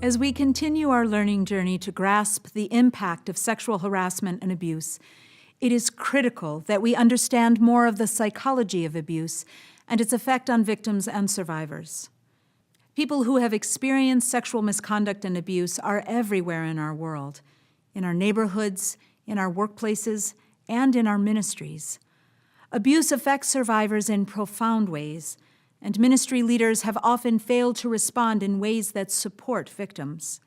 As we continue our learning journey to grasp the impact of sexual harassment and abuse, it is critical that we understand more of the psychology of abuse and its effect on victims and survivors. People who have experienced sexual misconduct and abuse are everywhere in our world, in our neighborhoods, in our workplaces, and in our ministries. Abuse affects survivors in profound ways, and ministry leaders have often failed to respond in ways that support victims.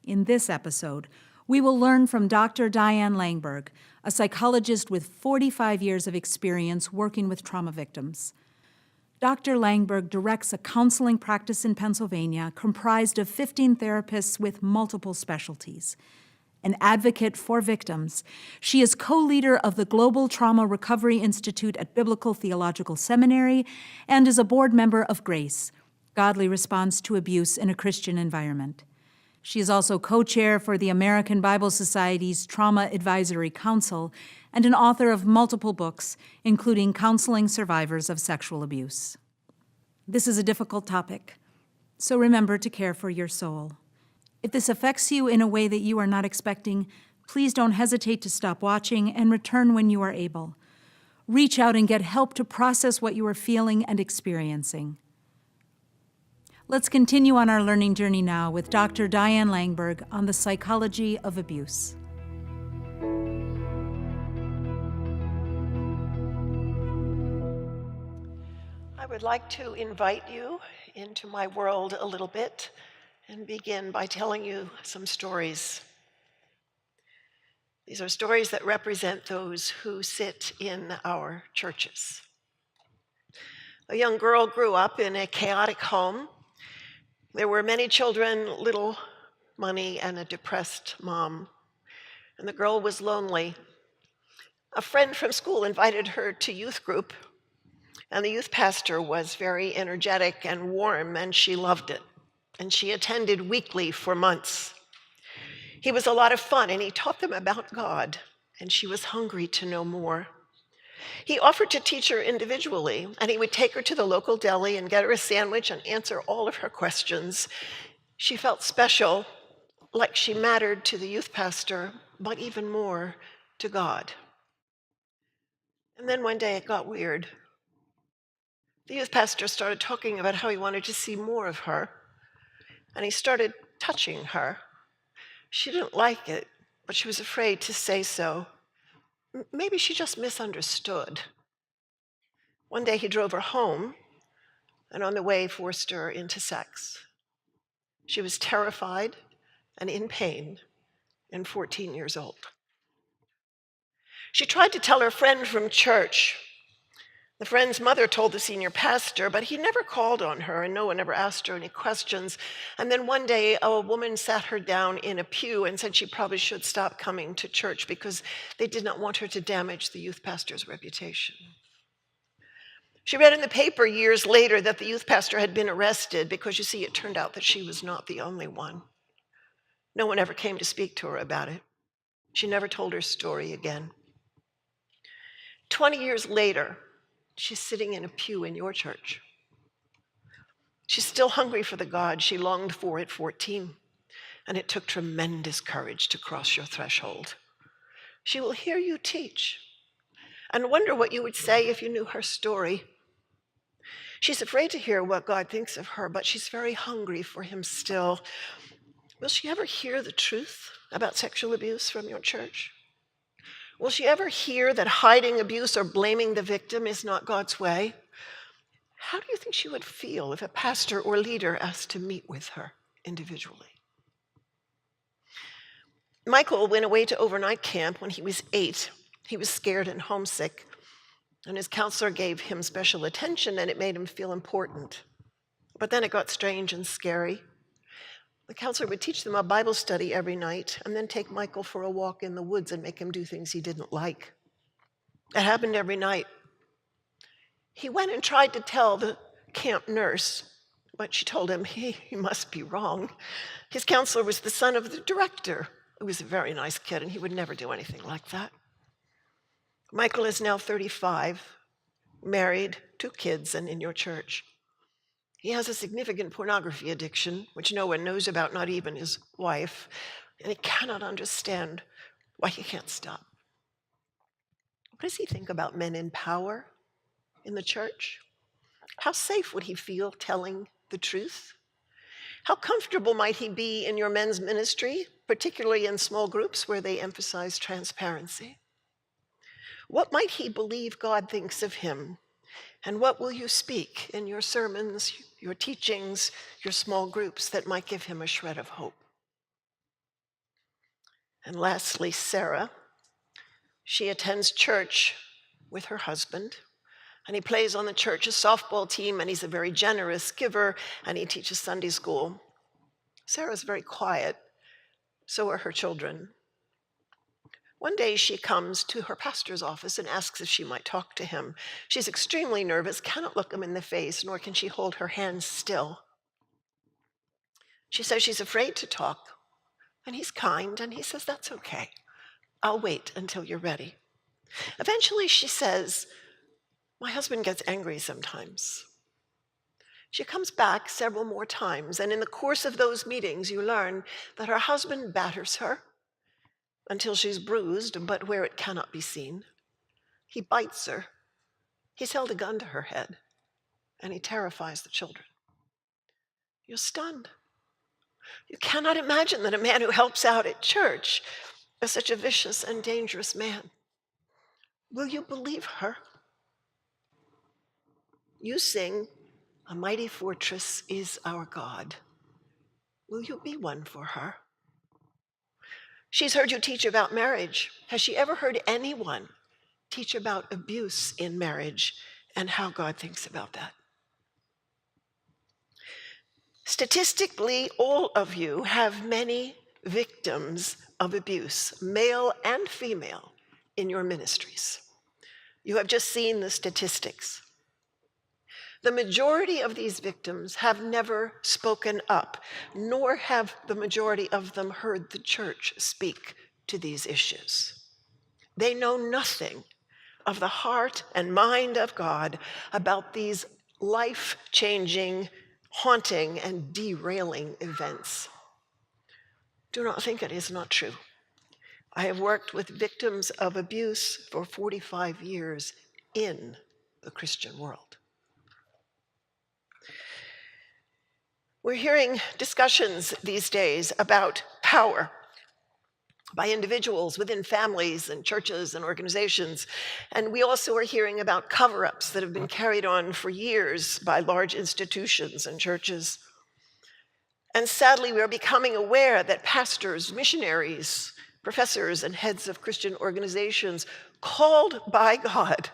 In this episode, we will learn from Dr. Diane Langberg, a psychologist with 45 years of experience working with trauma victims. Dr. Langberg directs a counseling practice in Pennsylvania comprised of 15 therapists with multiple specialties. An advocate for victims, she is co-leader of the Global Trauma Recovery Institute at Biblical Theological Seminary and is a board member of GRACE, Godly Response to Abuse in a Christian Environment. She is also co-chair for the American Bible Society's Trauma Advisory Council and an author of multiple books, including Counseling Survivors of Sexual Abuse. This is a difficult topic, so remember to care for your soul. If this affects you in a way that you are not expecting, please don't hesitate to stop watching and return when you are able. Reach out and get help to process what you are feeling and experiencing. Let's continue on our learning journey now with Dr. Diane Langberg on the psychology of abuse. I would like to invite you into my world a little bit and begin by telling you some stories. These are stories that represent those who sit in our churches. A young girl grew up in a chaotic home. There were many children, little money, and a depressed mom. And the girl was lonely. A friend from school invited her to youth group, and the youth pastor was very energetic and warm, and she loved it. And she attended weekly for months. He was a lot of fun, and he taught them about God, and she was hungry to know more. He offered to teach her individually, and he would take her to the local deli and get her a sandwich and answer all of her questions. She felt special, like she mattered to the youth pastor, but even more to God. And then one day it got weird. The youth pastor started talking about how he wanted to see more of her, and he started touching her. She didn't like it, but she was afraid to say so. Maybe she just misunderstood. One day he drove her home, and on the way forced her into sex. She was terrified and in pain and 14 years old. She tried to tell her friend from church. The friend's mother told the senior pastor, but he never called on her, and no one ever asked her any questions. And then one day, a woman sat her down in a pew and said she probably should stop coming to church because they did not want her to damage the youth pastor's reputation. She read in the paper years later that the youth pastor had been arrested because, you see, it turned out that she was not the only one. No one ever came to speak to her about it. She never told her story again. 20 years later, she's sitting in a pew in your church. She's still hungry for the God she longed for at 14, and it took tremendous courage to cross your threshold. She will hear you teach and wonder what you would say if you knew her story. She's afraid to hear what God thinks of her, but she's very hungry for him still. Will she ever hear the truth about sexual abuse from your church? Will she ever hear that hiding abuse or blaming the victim is not God's way? How do you think she would feel if a pastor or leader asked to meet with her individually? Michael went away to overnight camp when he was 8. He was scared and homesick, and his counselor gave him special attention, and it made him feel important. But then it got strange and scary. The counselor would teach them a Bible study every night and then take Michael for a walk in the woods and make him do things he didn't like. It happened every night. He went and tried to tell the camp nurse, but she told him he must be wrong. His counselor was the son of the director, who was a very nice kid, and he would never do anything like that. Michael is now 35, married, 2 kids, and in your church. He has a significant pornography addiction, which no one knows about, not even his wife, and he cannot understand why he can't stop. What does he think about men in power in the church? How safe would he feel telling the truth? How comfortable might he be in your men's ministry, particularly in small groups where they emphasize transparency? What might he believe God thinks of him? And what will you speak in your sermons, your teachings, your small groups that might give him a shred of hope? And lastly, Sarah. She attends church with her husband, and he plays on the church's softball team, and he's a very generous giver, and he teaches Sunday school. Sarah's very quiet, so are her children. One day she comes to her pastor's office and asks if she might talk to him. She's extremely nervous, cannot look him in the face, nor can she hold her hands still. She says she's afraid to talk, and he's kind, and he says, "That's okay. I'll wait until you're ready." Eventually she says, "My husband gets angry sometimes." She comes back several more times, and in the course of those meetings, you learn that her husband batters her until she's bruised, but where it cannot be seen. He bites her. He's held a gun to her head, and he terrifies the children. You're stunned. You cannot imagine that a man who helps out at church is such a vicious and dangerous man. Will you believe her? You sing, "A mighty fortress is our God." Will you be one for her? She's heard you teach about marriage. Has she ever heard anyone teach about abuse in marriage and how God thinks about that? Statistically, all of you have many victims of abuse, male and female, in your ministries. You have just seen the statistics. The majority of these victims have never spoken up, nor have the majority of them heard the church speak to these issues. They know nothing of the heart and mind of God about these life-changing, haunting, and derailing events. Do not think it is not true. I have worked with victims of abuse for 45 years in the Christian world. We're hearing discussions these days about power by individuals within families and churches and organizations. And we also are hearing about cover-ups that have been carried on for years by large institutions and churches. And sadly, we are becoming aware that pastors, missionaries, professors, and heads of Christian organizations called by God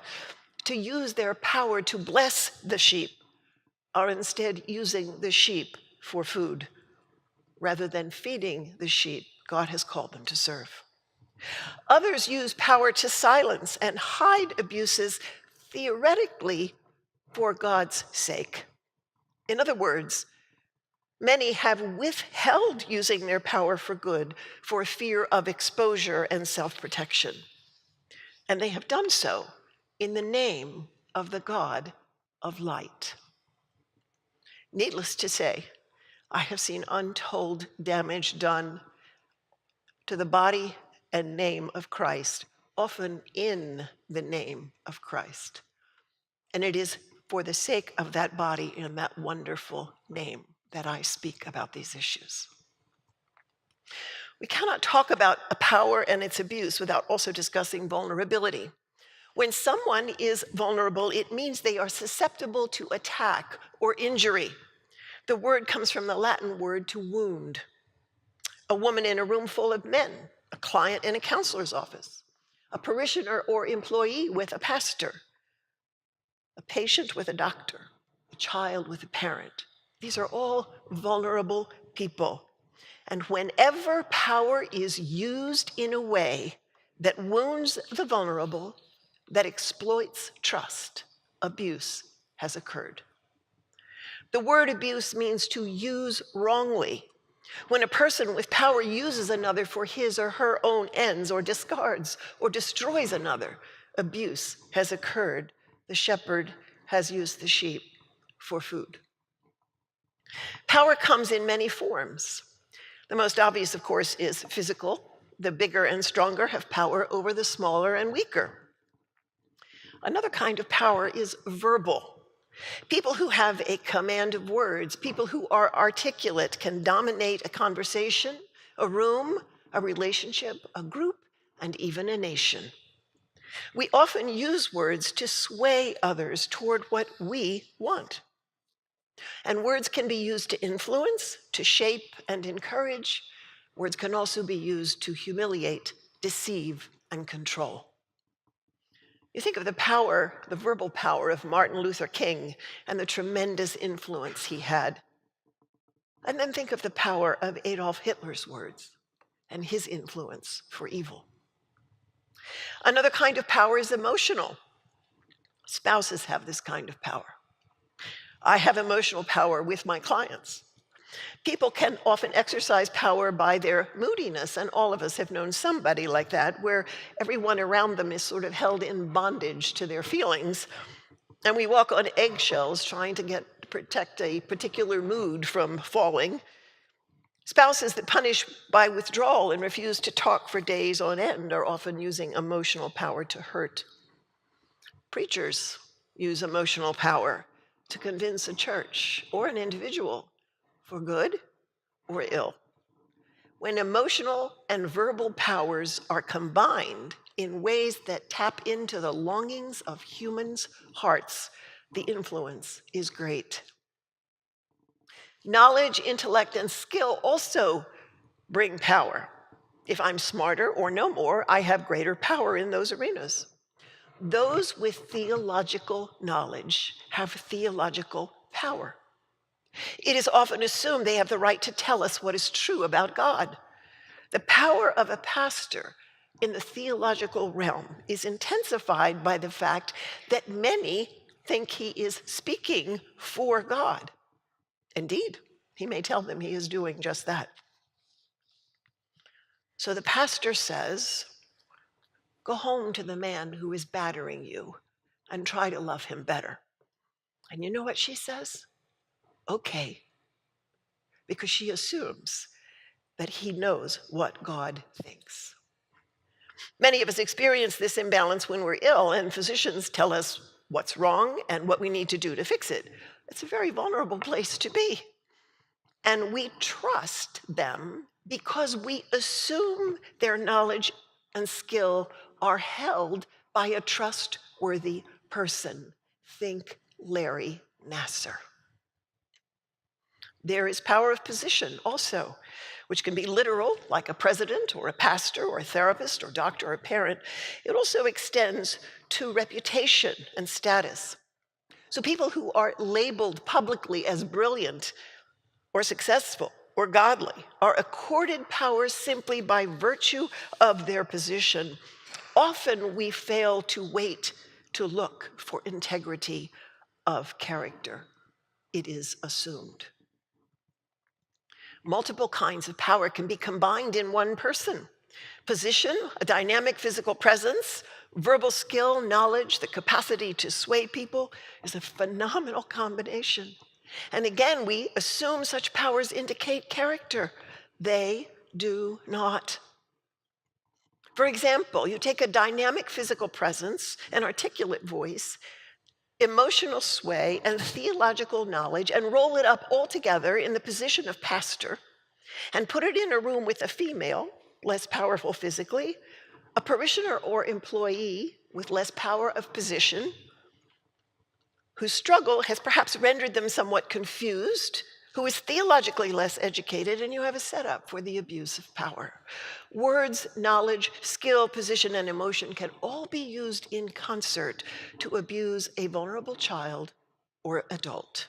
to use their power to bless the sheep are instead using the sheep for food rather than feeding the sheep God has called them to serve. Others use power to silence and hide abuses theoretically for God's sake. In other words, many have withheld using their power for good for fear of exposure and self-protection. And they have done so in the name of the God of light. Needless to say, I have seen untold damage done to the body and name of Christ, often in the name of Christ. And it is for the sake of that body and that wonderful name that I speak about these issues. We cannot talk about a power and its abuse without also discussing vulnerability. When someone is vulnerable, it means they are susceptible to attack or injury. The word comes from the Latin word to wound. A woman in a room full of men, a client in a counselor's office, a parishioner or employee with a pastor, a patient with a doctor, a child with a parent. These are all vulnerable people. And whenever power is used in a way that wounds the vulnerable, that exploits trust, abuse has occurred. The word abuse means to use wrongly. When a person with power uses another for his or her own ends, or discards or destroys another, abuse has occurred. The shepherd has used the sheep for food. Power comes in many forms. The most obvious, of course, is physical. The bigger and stronger have power over the smaller and weaker. Another kind of power is verbal. People who have a command of words, people who are articulate, can dominate a conversation, a room, a relationship, a group, and even a nation. We often use words to sway others toward what we want. And words can be used to influence, to shape, and encourage. Words can also be used to humiliate, deceive, and control. You think of the power, the verbal power of Martin Luther King and the tremendous influence he had. And then think of the power of Adolf Hitler's words and his influence for evil. Another kind of power is emotional. Spouses have this kind of power. I have emotional power with my clients. People can often exercise power by their moodiness, and all of us have known somebody like that, where everyone around them is sort of held in bondage to their feelings, and we walk on eggshells trying to protect a particular mood from falling. Spouses that punish by withdrawal and refuse to talk for days on end are often using emotional power to hurt. Preachers use emotional power to convince a church or an individual for good or ill. When emotional and verbal powers are combined in ways that tap into the longings of humans' hearts, the influence is great. Knowledge, intellect, and skill also bring power. If I'm smarter or know more, I have greater power in those arenas. Those with theological knowledge have theological power. It is often assumed they have the right to tell us what is true about God. The power of a pastor in the theological realm is intensified by the fact that many think he is speaking for God. Indeed, he may tell them he is doing just that. So the pastor says, go home to the man who is battering you and try to love him better. And you know what she says? Okay, because she assumes that he knows what God thinks. Many of us experience this imbalance when we're ill, and physicians tell us what's wrong and what we need to do to fix it. It's a very vulnerable place to be. And we trust them because we assume their knowledge and skill are held by a trustworthy person. Think Larry Nassar. There is power of position also, which can be literal, like a president or a pastor or a therapist or doctor or a parent. It also extends to reputation and status. So people who are labeled publicly as brilliant or successful or godly are accorded power simply by virtue of their position. Often we fail to wait to look for integrity of character. It is assumed. Multiple kinds of power can be combined in one person. Position, a dynamic physical presence, verbal skill, knowledge, the capacity to sway people is a phenomenal combination. And again, we assume such powers indicate character. They do not. For example, you take a dynamic physical presence, an articulate voice, emotional sway, and theological knowledge, and roll it up all together in the position of pastor, and put it in a room with a female, less powerful physically, a parishioner or employee with less power of position, whose struggle has perhaps rendered them somewhat confused, who is theologically less educated, and you have a setup for the abuse of power. Words, knowledge, skill, position, and emotion can all be used in concert to abuse a vulnerable child or adult.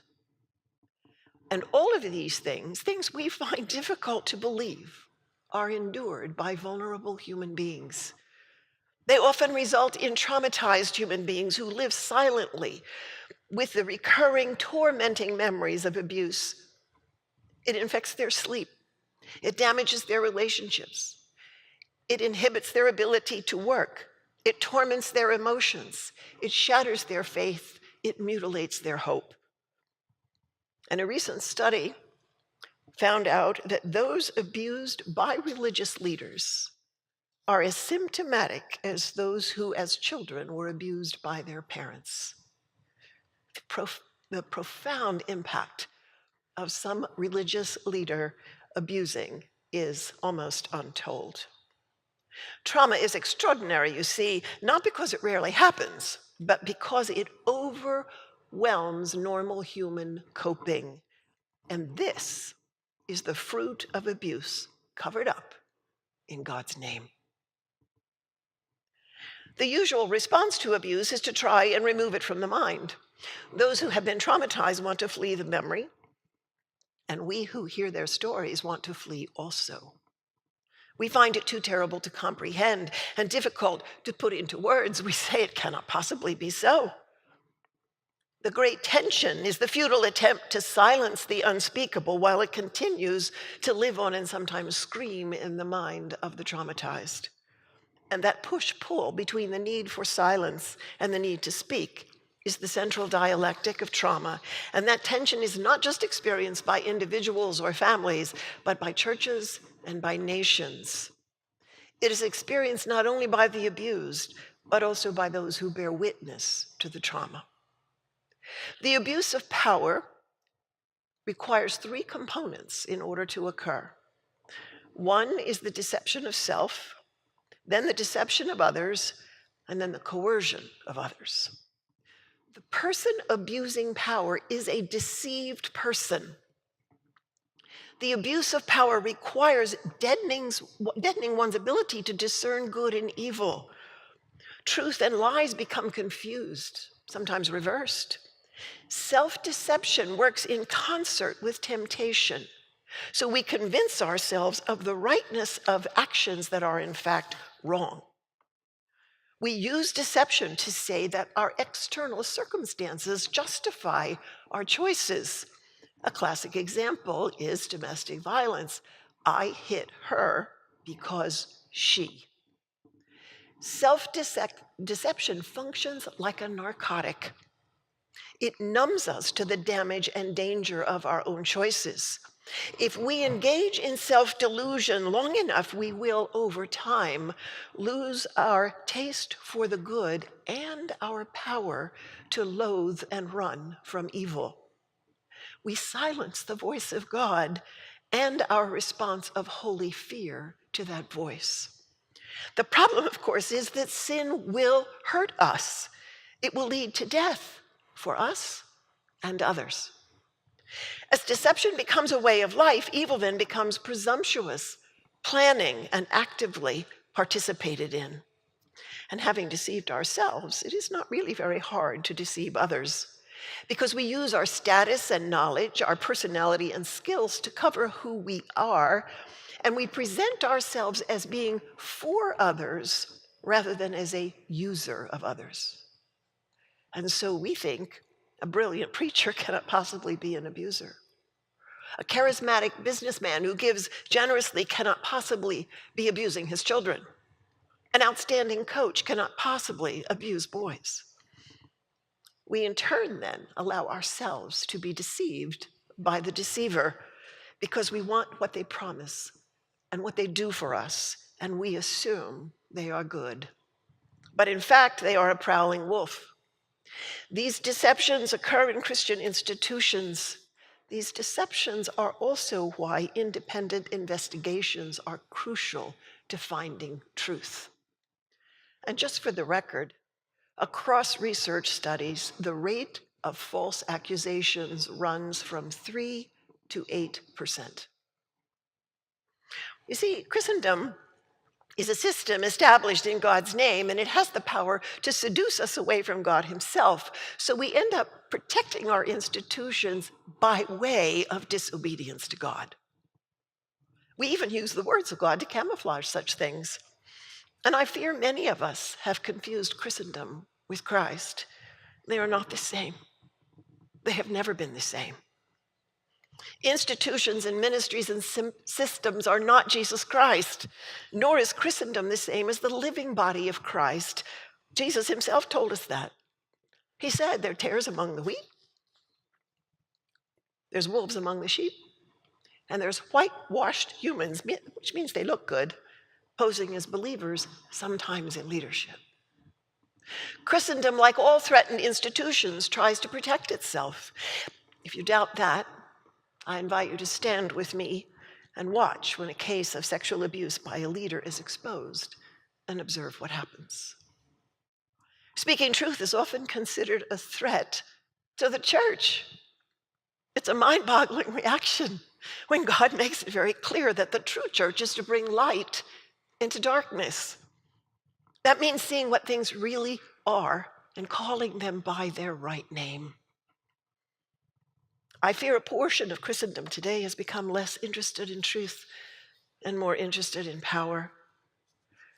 And all of these things we find difficult to believe, are endured by vulnerable human beings. They often result in traumatized human beings who live silently with the recurring, tormenting memories of abuse. It infects their sleep. It damages their relationships. It inhibits their ability to work. It torments their emotions. It shatters their faith. It mutilates their hope. And a recent study found out that those abused by religious leaders are as symptomatic as those who, as children, were abused by their parents. The profound impact of some religious leader abusing is almost untold. Trauma is extraordinary, you see, not because it rarely happens, but because it overwhelms normal human coping. And this is the fruit of abuse covered up in God's name. The usual response to abuse is to try and remove it from the mind. Those who have been traumatized want to flee the memory, and we who hear their stories want to flee also. We find it too terrible to comprehend and difficult to put into words. We say it cannot possibly be so. The great tension is the futile attempt to silence the unspeakable while it continues to live on and sometimes scream in the mind of the traumatized. And that push-pull between the need for silence and the need to speak is the central dialectic of trauma. And that tension is not just experienced by individuals or families, but by churches and by nations. It is experienced not only by the abused, but also by those who bear witness to the trauma. The abuse of power requires three components in order to occur. One is the deception of self, then the deception of others, and then the coercion of others. The person abusing power is a deceived person. The abuse of power requires deadening one's ability to discern good and evil. Truth and lies become confused, sometimes reversed. Self-deception works in concert with temptation. So we convince ourselves of the rightness of actions that are in fact wrong. We use deception to say that our external circumstances justify our choices. A classic example is domestic violence. I hit her because she. Self-deception functions like a narcotic. It numbs us to the damage and danger of our own choices. If we engage in self-delusion long enough, we will, over time, lose our taste for the good and our power to loathe and run from evil. We silence the voice of God and our response of holy fear to that voice. The problem, of course, is that sin will hurt us. It will lead to death for us and others. As deception becomes a way of life, evil then becomes presumptuous, planning and actively participated in. And having deceived ourselves, it is not really very hard to deceive others, because we use our status and knowledge, our personality and skills to cover who we are, and we present ourselves as being for others rather than as a user of others. And so we think a brilliant preacher cannot possibly be an abuser. A charismatic businessman who gives generously cannot possibly be abusing his children. An outstanding coach cannot possibly abuse boys. We in turn then allow ourselves to be deceived by the deceiver because we want what they promise and what they do for us, and we assume they are good. But in fact, they are a prowling wolf. These deceptions occur in Christian institutions. These deceptions are also why independent investigations are crucial to finding truth. And just for the record, across research studies, the rate of false accusations runs from 3 to 8%. You see, Christendom is a system established in God's name, and it has the power to seduce us away from God himself. So we end up protecting our institutions by way of disobedience to God. We even use the words of God to camouflage such things. And I fear many of us have confused Christendom with Christ. They are not the same. They have never been the same. Institutions and ministries and systems are not Jesus Christ, nor is Christendom the same as the living body of Christ. Jesus himself told us that. He said, there are tares among the wheat There's wolves among the sheep, and there's whitewashed humans, which means they look good, posing as believers, sometimes in leadership. Christendom, like all threatened institutions, tries to protect itself. If you doubt that, I invite you to stand with me and watch when a case of sexual abuse by a leader is exposed and observe what happens. Speaking truth is often considered a threat to the church. It's a mind-boggling reaction when God makes it very clear that the true church is to bring light into darkness. That means seeing what things really are and calling them by their right name. I fear a portion of Christendom today has become less interested in truth and more interested in power.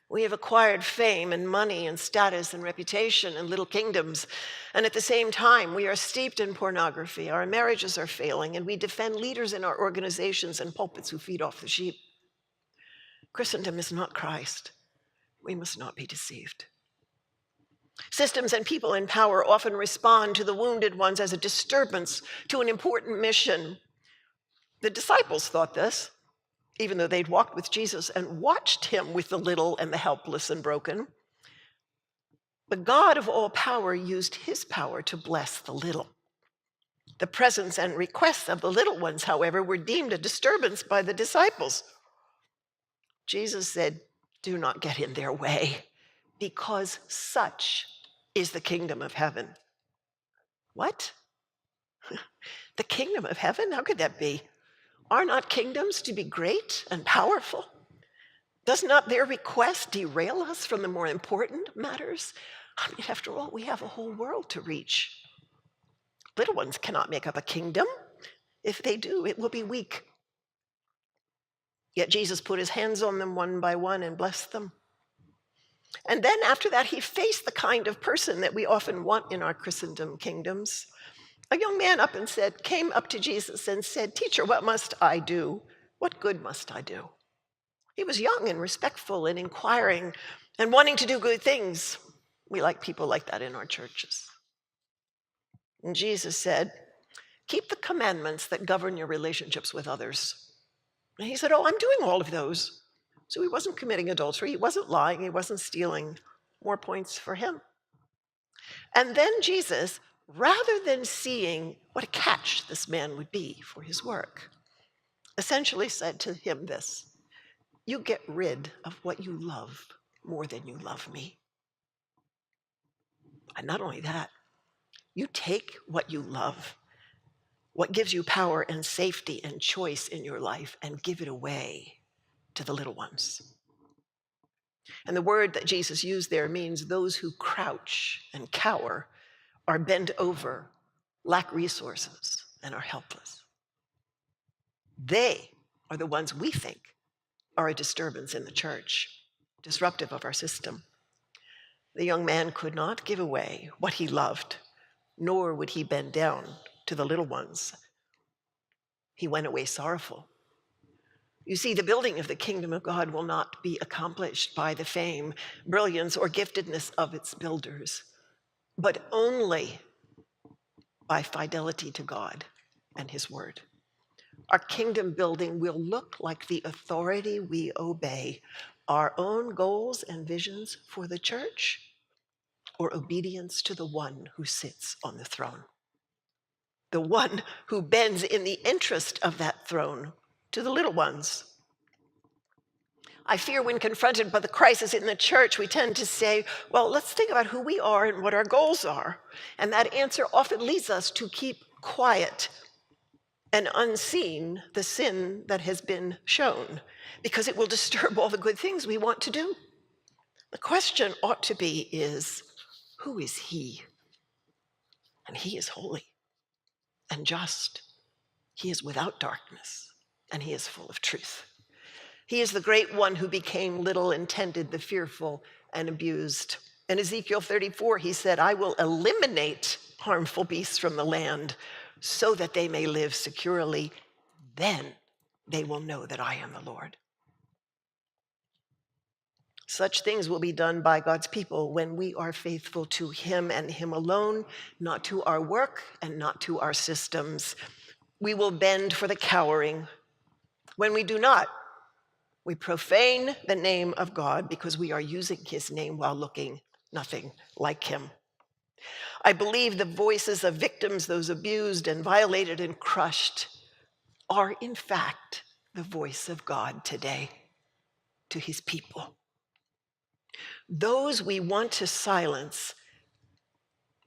We have acquired fame and money and status and reputation and little kingdoms, and at the same time, we are steeped in pornography, our marriages are failing, and we defend leaders in our organizations and pulpits who feed off the sheep. Christendom is not Christ. We must not be deceived. Systems and people in power often respond to the wounded ones as a disturbance to an important mission. The disciples thought this, even though they'd walked with Jesus and watched him with the little and the helpless and broken. The God of all power used his power to bless the little. The presence and requests of the little ones, however, were deemed a disturbance by the disciples. Jesus said, "Do not get in their way, because such is the kingdom of heaven." What? The kingdom of heaven? How could that be? Are not kingdoms to be great and powerful? Does not their request derail us from the more important matters? I mean, after all, we have a whole world to reach. Little ones cannot make up a kingdom. If they do, it will be weak. Yet Jesus put his hands on them one by one and blessed them. And then after that, he faced the kind of person that we often want in our Christendom kingdoms. A young man came up to Jesus and said, "Teacher, what must I do? What good must I do?" He was young and respectful and inquiring and wanting to do good things. We like people like that in our churches. And Jesus said, "Keep the commandments that govern your relationships with others." And he said, "Oh, I'm doing all of those." So he wasn't committing adultery, he wasn't lying, he wasn't stealing. More points for him. And then Jesus, rather than seeing what a catch this man would be for his work, essentially said to him this: "You get rid of what you love more than you love me. And not only that, you take what you love, what gives you power and safety and choice in your life, and give it away to the little ones." And the word that Jesus used there means those who crouch and cower, are bent over, lack resources, and are helpless. They are the ones we think are a disturbance in the church, disruptive of our system. The young man could not give away what he loved, nor would he bend down to the little ones. He went away sorrowful. You see, the building of the kingdom of God will not be accomplished by the fame, brilliance, or giftedness of its builders, but only by fidelity to God and his word. Our kingdom building will look like the authority we obey, our own goals and visions for the church, or obedience to the one who sits on the throne, the one who bends in the interest of that throne to the little ones. I fear when confronted by the crisis in the church, we tend to say, well, let's think about who we are and what our goals are. And that answer often leads us to keep quiet and unseen the sin that has been shown, because it will disturb all the good things we want to do. The question ought to be is, who is he? And he is holy and just. He is without darkness, and he is full of truth. He is the great one who became little and tended the fearful and abused. In Ezekiel 34, he said, "I will eliminate harmful beasts from the land so that they may live securely. Then they will know that I am the Lord." Such things will be done by God's people when we are faithful to him and him alone, not to our work and not to our systems. we will bend for the cowering. When we do not, we profane the name of God because we are using his name while looking nothing like him. I believe the voices of victims, those abused and violated and crushed, are in fact the voice of God today to his people. Those we want to silence,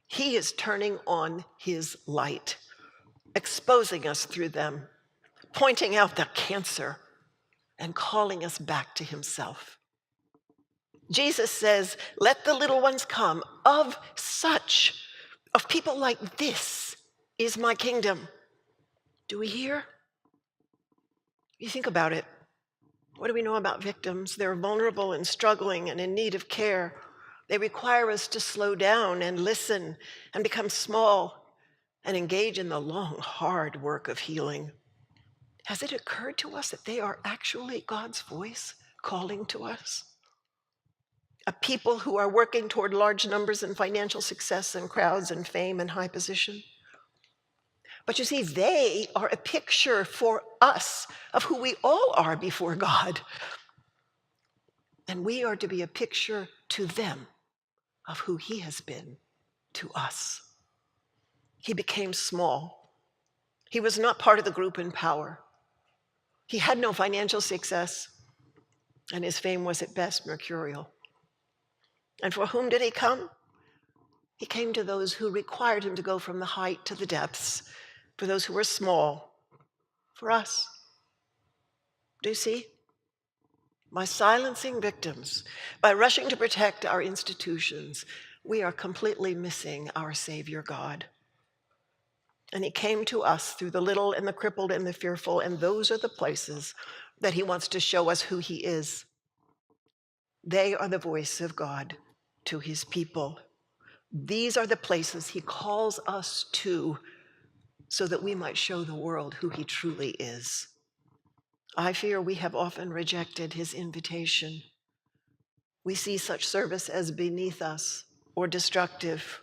he is turning on his light, exposing us through them, pointing out the cancer, and calling us back to himself. Jesus says, let the little ones come. Of people like this is my kingdom. Do we hear? You think about it. What do we know about victims? They're vulnerable and struggling and in need of care. They require us to slow down and listen and become small and engage in the long, hard work of healing. Has it occurred to us that they are actually God's voice calling to us? A people who are working toward large numbers and financial success and crowds and fame and high position. But you see, they are a picture for us of who we all are before God. And we are to be a picture to them of who he has been to us. He became small. He was not part of the group in power. He had no financial success, and his fame was at best mercurial. And for whom did he come? He came to those who required him to go from the height to the depths, for those who were small, for us. Do you see? By silencing victims, by rushing to protect our institutions, we are completely missing our Savior God. And he came to us through the little and the crippled and the fearful, and those are the places that he wants to show us who he is. They are the voice of God to his people. These are the places he calls us to so that we might show the world who he truly is. I fear we have often rejected his invitation. We see such service as beneath us or destructive.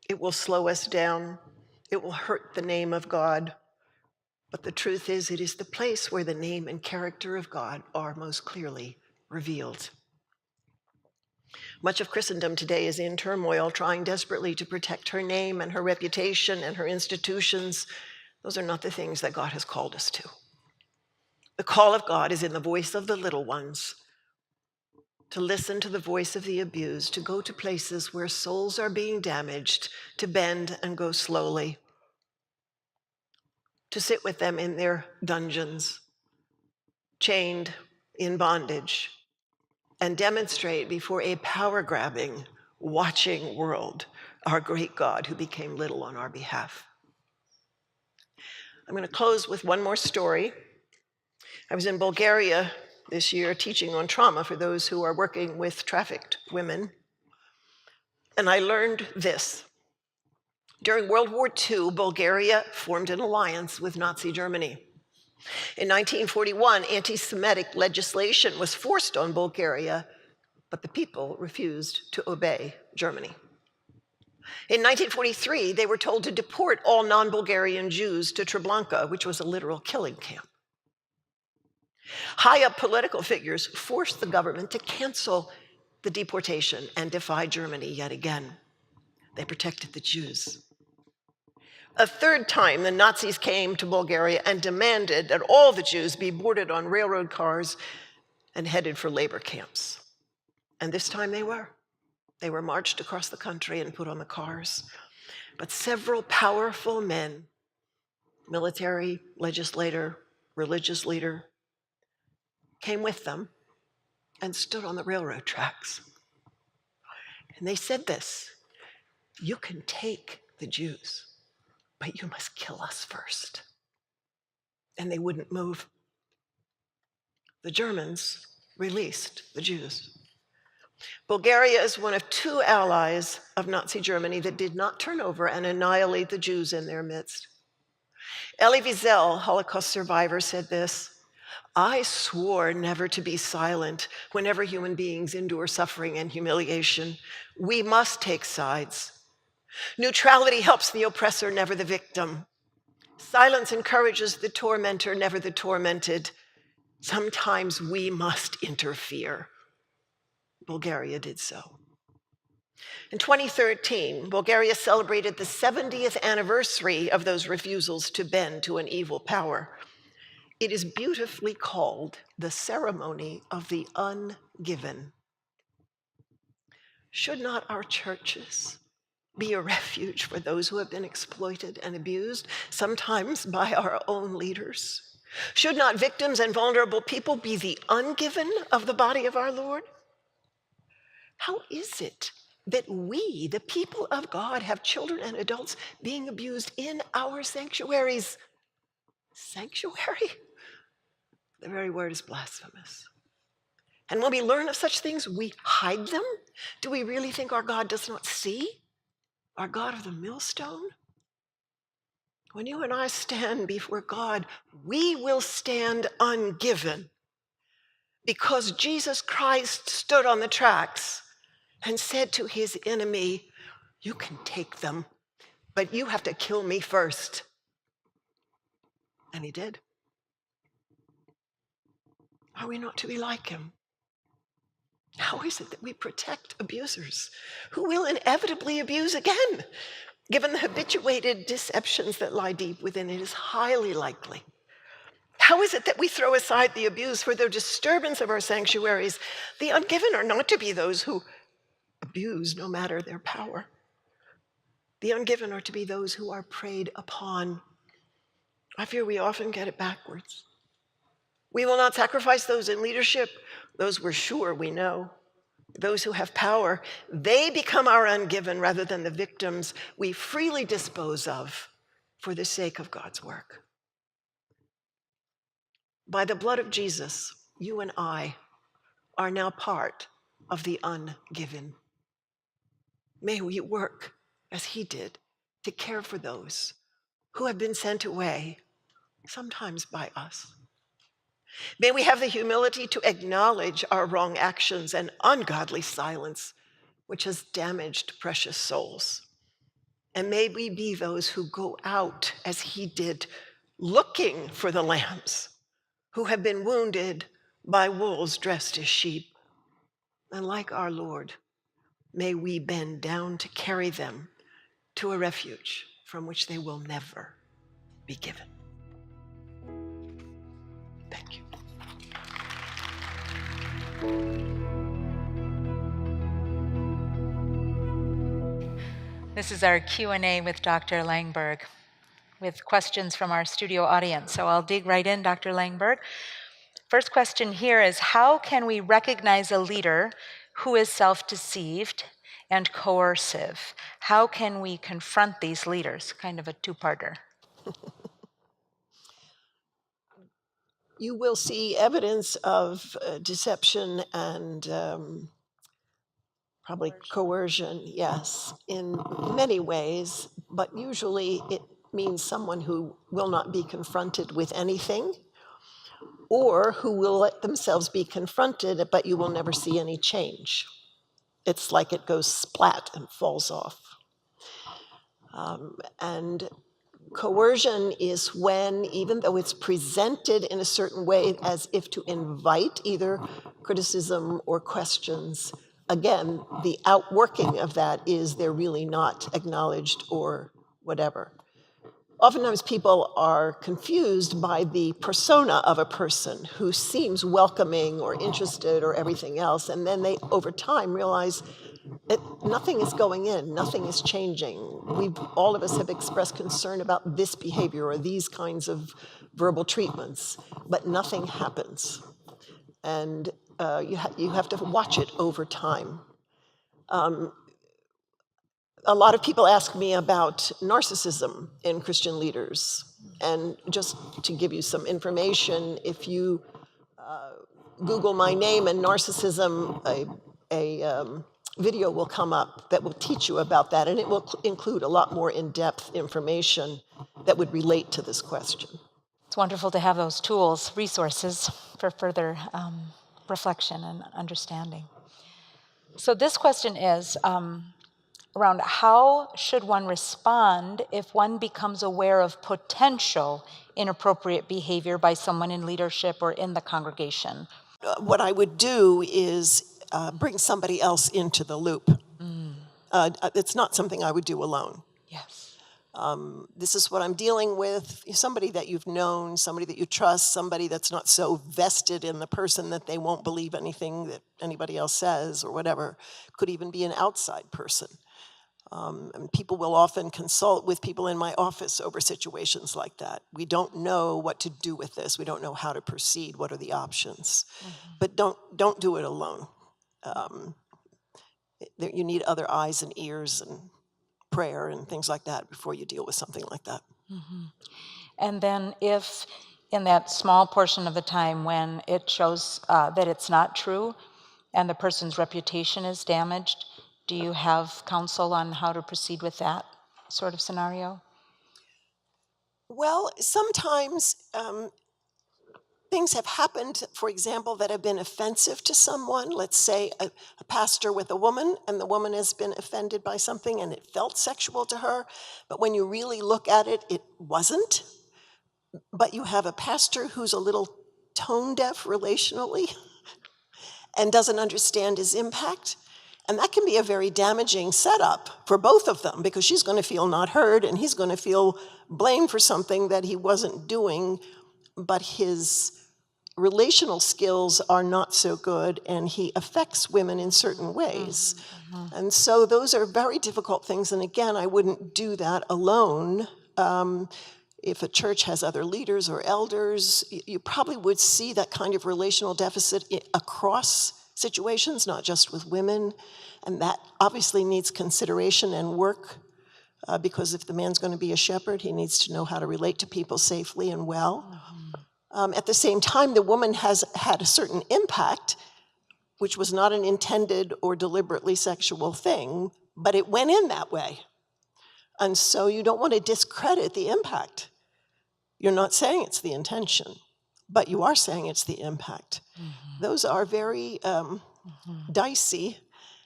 It will slow us down. It will hurt the name of God. But the truth is, it is the place where the name and character of God are most clearly revealed. Much of Christendom today is in turmoil, trying desperately to protect her name and her reputation and her institutions. Those are not the things that God has called us to. The call of God is in the voice of the little ones, to listen to the voice of the abused, to go to places where souls are being damaged, to bend and go slowly, to sit with them in their dungeons, chained in bondage, and demonstrate before a power-grabbing, watching world our great God who became little on our behalf. I'm going to close with one more story. I was in Bulgaria this year teaching on trauma for those who are working with trafficked women. And I learned this. During World War II, Bulgaria formed an alliance with Nazi Germany. In 1941, anti-Semitic legislation was forced on Bulgaria, but the people refused to obey Germany. In 1943, they were told to deport all non-Bulgarian Jews to Treblinka, which was a literal killing camp. High-up political figures forced the government to cancel the deportation and defy Germany yet again. They protected the Jews. A third time, the Nazis came to Bulgaria and demanded that all the Jews be boarded on railroad cars and headed for labor camps. And this time they were. They were marched across the country and put on the cars. But several powerful men, military, legislator, religious leader, came with them and stood on the railroad tracks. And they said this: you can take the Jews, but you must kill us first. And they wouldn't move. The Germans released the Jews. Bulgaria is one of two allies of Nazi Germany that did not turn over and annihilate the Jews in their midst. Elie Wiesel, Holocaust survivor, said this: I swore never to be silent whenever human beings endure suffering and humiliation. We must take sides. Neutrality helps the oppressor, never the victim. Silence encourages the tormentor, never the tormented. Sometimes we must interfere. Bulgaria did so. In 2013, Bulgaria celebrated the 70th anniversary of those refusals to bend to an evil power. It is beautifully called the ceremony of the ungiven. Should not our churches be a refuge for those who have been exploited and abused, sometimes by our own leaders? Should not victims and vulnerable people be the ungiven of the body of our Lord? How is it that we, the people of God, have children and adults being abused in our sanctuaries? Sanctuary? The very word is blasphemous. And when we learn of such things, we hide them? Do we really think our God does not see? Our God of the millstone? When you and I stand before God, we will stand ungiven because Jesus Christ stood on the tracks and said to his enemy, "You can take them, but you have to kill me first." And he did. Are we not to be like him? How is it that we protect abusers who will inevitably abuse again? Given the habituated deceptions that lie deep within, it is highly likely. How is it that we throw aside the abuse for the disturbance of our sanctuaries? The ungiven are not to be those who abuse no matter their power. The ungiven are to be those who are preyed upon. I fear we often get it backwards. We will not sacrifice those in leadership, those we're sure we know. Those who have power, they become our ungiven rather than the victims we freely dispose of for the sake of God's work. By the blood of Jesus, you and I are now part of the ungiven. May we work as he did to care for those who have been sent away, sometimes by us. May we have the humility to acknowledge our wrong actions and ungodly silence, which has damaged precious souls. And may we be those who go out, as he did, looking for the lambs who have been wounded by wolves dressed as sheep. And like our Lord, may we bend down to carry them to a refuge from which they will never be given. Thank you. This is our Q&A with Dr. Langberg, with questions from our studio audience. So I'll dig right in, Dr. Langberg. First question here is, how can we recognize a leader who is self-deceived and coercive? How can we confront these leaders? Kind of a two-parter. You will see evidence of deception and probably coercion, yes, in many ways, but usually it means someone who will not be confronted with anything, or who will let themselves be confronted, but you will never see any change. It's like it goes splat and falls off. And coercion is when, even though it's presented in a certain way as if to invite either criticism or questions, again, the outworking of that is they're really not acknowledged or whatever. Oftentimes people are confused by the persona of a person who seems welcoming or interested or everything else, and then they, over time, realize nothing is going in, nothing is changing. All of us have expressed concern about this behavior or these kinds of verbal treatments, but nothing happens. And you have to watch it over time. A lot of people ask me about narcissism in Christian leaders. And just to give you some information, if you Google my name and narcissism, a video will come up that will teach you about that, and it will include a lot more in-depth information that would relate to this question. It's wonderful to have those tools, resources for further reflection and understanding. So this question is, around how should one respond if one becomes aware of potential inappropriate behavior by someone in leadership or in the congregation. What I would do is bring somebody else into the loop. It's not something I would do alone. Yes. This is what I'm dealing with. Somebody that you've known, somebody that you trust, somebody that's not so vested in the person that they won't believe anything that anybody else says or whatever. Could even be an outside person. And people will often consult with people in my office over situations like that. We don't know what to do with this. We don't know how to proceed. What are the options? But don't do it alone. You need other eyes and ears and prayer and things like that before you deal with something like that. And then if in that small portion of the time when it shows that it's not true and the person's reputation is damaged, do you have counsel on how to proceed with that sort of scenario? Well, sometimes things have happened, for example, that have been offensive to someone. Let's say a pastor with a woman, and the woman has been offended by something and it felt sexual to her, but when you really look at it, it wasn't. But you have a pastor who's a little tone deaf relationally and doesn't understand his impact. And that can be a very damaging setup for both of them, because she's going to feel not heard and he's going to feel blamed for something that he wasn't doing, but his relational skills are not so good and he affects women in certain ways. And so those are very difficult things. And again, I wouldn't do that alone. If a church has other leaders or elders, you probably would see that kind of relational deficit across situations, not just with women, and that obviously needs consideration and work, because if the man's going to be a shepherd, he needs to know how to relate to people safely and well. At the same time, the woman has had a certain impact, which was not an intended or deliberately sexual thing, but it went in that way. And so you don't want to discredit the impact. You're not saying it's the intention, but you are saying it's the impact. Those are very dicey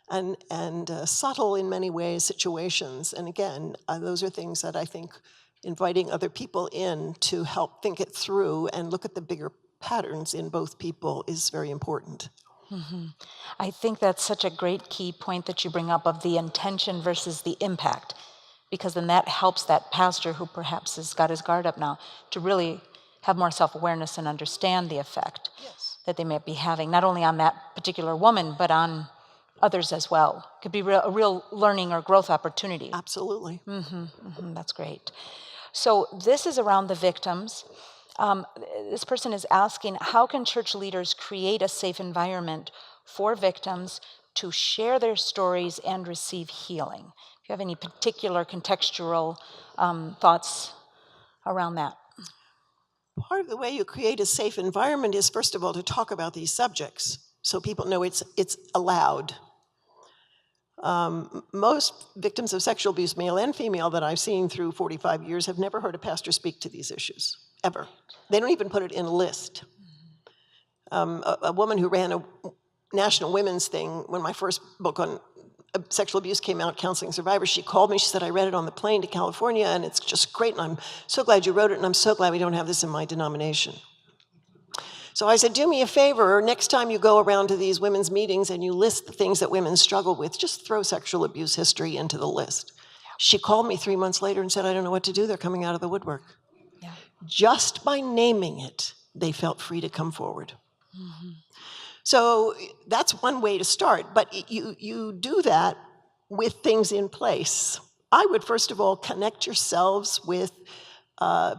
and subtle in many ways situations. And again, those are things that I think inviting other people in to help think it through and look at the bigger patterns in both people is very important. I think that's such a great key point that you bring up of the intention versus the impact, because then that helps that pastor who perhaps has got his guard up now to really have more self-awareness and understand the effect that they may be having, not only on that particular woman, but on others as well. Could be a real learning or growth opportunity. Absolutely. That's great. So this is around the victims. This person is asking, how can church leaders create a safe environment for victims to share their stories and receive healing? If you have any particular contextual thoughts around that. Part of the way you create a safe environment is, first of all, to talk about these subjects so people know it's allowed. Most victims of sexual abuse, male and female, that I've seen through 45 years have never heard a pastor speak to these issues, ever. They don't even put it in a list. A woman who ran a national women's thing, when my first book on sexual abuse came out, Counseling Survivors, she called me, she said, I read it on the plane to California and it's just great and I'm so glad you wrote it and I'm so glad we don't have this in my denomination. So I said, do me a favor, next time you go around to these women's meetings and you list the things that women struggle with, just throw sexual abuse history into the list. She called me 3 months later and said, I don't know what to do, they're coming out of the woodwork. Yeah. Just by naming it, they felt free to come forward. So that's one way to start, but you do that with things in place. I would first of all connect yourselves with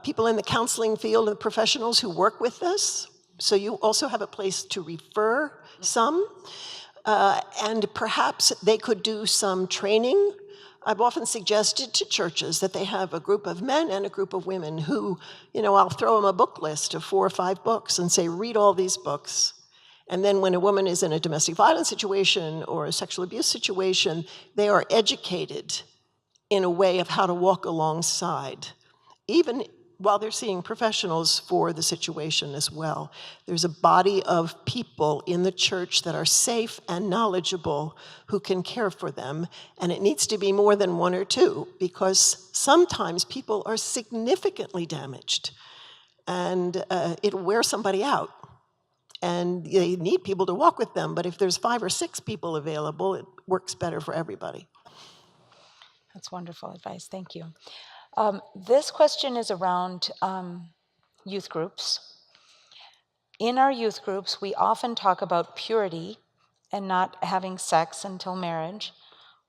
people in the counseling field and professionals who work with this, so you also have a place to refer some, and perhaps they could do some training. I've often suggested to churches that they have a group of men and a group of women who, I'll throw them a book list of 4 or 5 books and say, read all these books. And then when a woman is in a domestic violence situation or a sexual abuse situation, they are educated in a way of how to walk alongside. Even while they're seeing professionals for the situation as well, there's a body of people in the church that are safe and knowledgeable who can care for them, and it needs to be more than one or two, because sometimes people are significantly damaged, and it'll wear somebody out. And they need people to walk with them, but if there's 5 or 6 people available, it works better for everybody. That's wonderful advice. Thank you. This question is around youth groups. In our youth groups, we often talk about purity and not having sex until marriage,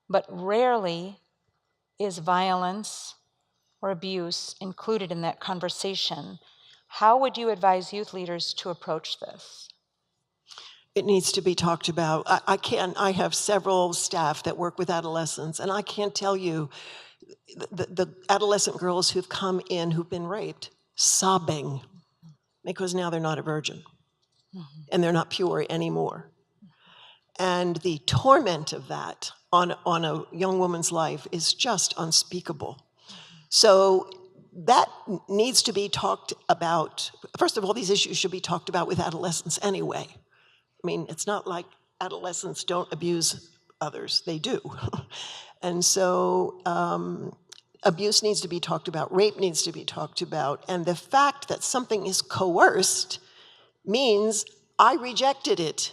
but rarely is violence or abuse included in that conversation. How would you advise youth leaders to approach this? It needs to be talked about. I have several staff that work with adolescents, and I can't tell you the adolescent girls who've come in who've been raped, sobbing, because now they're not a virgin, and they're not pure anymore. And the torment of that on a young woman's life is just unspeakable. So that needs to be talked about. First of all, these issues should be talked about with adolescents anyway. I mean, it's not like adolescents don't abuse others, they do. And so abuse needs to be talked about, rape needs to be talked about, and the fact that something is coerced means I rejected it.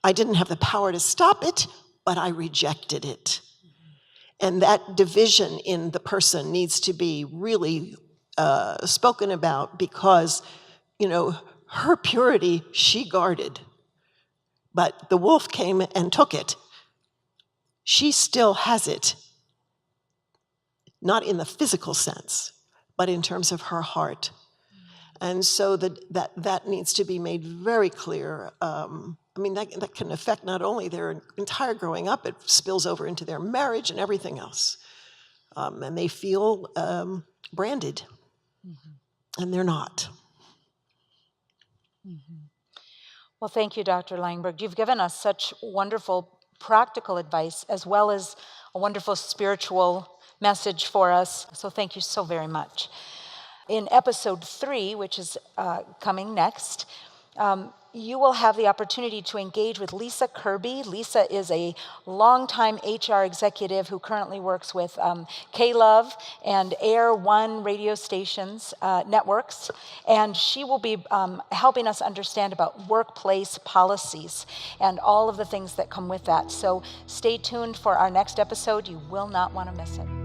I didn't have the power to stop it, but I rejected it. And that division in the person needs to be really spoken about, because, you know, her purity, she guarded, but the wolf came and took it. She still has it, not in the physical sense, but in terms of her heart. And so that needs to be made very clear. I mean, that can affect not only their entire growing up, it spills over into their marriage and everything else. And they feel branded, and they're not. Well, thank you, Dr. Langberg. You've given us such wonderful practical advice as well as a wonderful spiritual message for us. So thank you so very much. In episode 3, which is coming next, you will have the opportunity to engage with Lisa Kirby. Lisa is a longtime HR executive who currently works with K-Love and Air One radio stations, networks, and she will be helping us understand about workplace policies and all of the things that come with that. So stay tuned for our next episode. You will not want to miss it.